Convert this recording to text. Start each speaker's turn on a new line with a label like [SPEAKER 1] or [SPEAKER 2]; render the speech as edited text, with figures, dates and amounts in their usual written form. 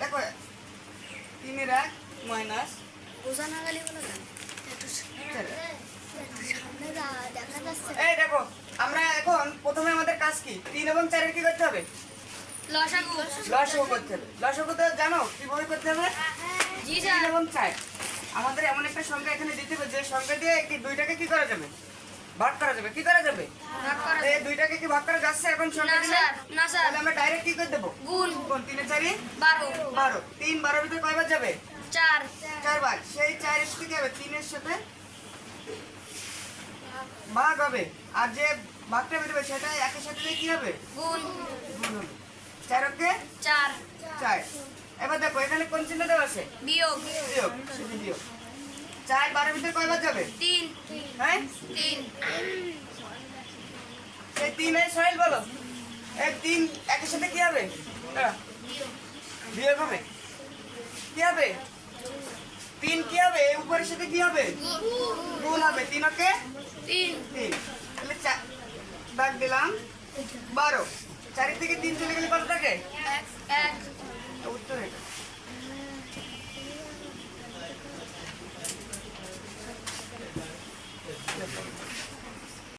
[SPEAKER 1] দেখো 3 এর 1 মাইনাস
[SPEAKER 2] বোঝা না গেলে বলো না একটু সামনে দেখা যাচ্ছে।
[SPEAKER 1] এই দেখো আমরা এখন প্রথমে আমাদের কাজ কি 3 এবং 4 এর কি করতে হবে
[SPEAKER 2] লসাগু
[SPEAKER 1] লসাগু করতে হবে। লসাগু তো জানো কিভাবে করতে হবে
[SPEAKER 2] জি
[SPEAKER 1] 3 এবং 4 আমাদের এমন একটা সংখ্যা এখানে দিতে হবে যে সংখ্যা দিয়ে কি দুইটাকে কি করা যাবে ভাগ করা যাবে কি করা যাবে
[SPEAKER 2] ভাগ করা
[SPEAKER 1] এই দুইটাকে কি ভাগ করা যাচ্ছে এখন সংখ্যা
[SPEAKER 2] না
[SPEAKER 1] দিলে
[SPEAKER 2] স্যার না স্যার
[SPEAKER 1] তাহলে আমরা ডাইরেক্ট কি করে দেব
[SPEAKER 2] গুণ
[SPEAKER 1] কোন 3 এর 4
[SPEAKER 2] 12
[SPEAKER 1] 12 3 12 এর ভিতরে কয়বার যাবে
[SPEAKER 2] 4
[SPEAKER 1] 4 বার সেই 4 এর সাথে কি হবে 3 এর সাথে ভাগ হবে আর যে ভাগটা বেরোবে সেটা একের সাথে দিয়ে কি হবে
[SPEAKER 2] গুণ
[SPEAKER 1] গুণ হবে 4 ওকে
[SPEAKER 2] 4
[SPEAKER 1] 4 এবার দেখো এখানে কোন চিহ্ন দেওয়া আছে
[SPEAKER 2] বিয়োগ
[SPEAKER 1] বিয়োগ সেটা বিয়োগ 4 12 এর ভিতরে কয়বার যাবে
[SPEAKER 2] 3
[SPEAKER 1] হ্যাঁ
[SPEAKER 2] 3
[SPEAKER 1] সেই 3 এর সহেল বলো এই 3 একের সাথে কি হবে বিয়োগ হবে কি হবে 3 কি হবে এই উপরের সাথে কি হবে গুণ হবে 3 ওকে
[SPEAKER 2] 3
[SPEAKER 1] 3 তাহলে দাগ দিলাম 12 4 থেকে 3 চলে গেলে কত থাকে
[SPEAKER 2] 1
[SPEAKER 1] উত্তর এটা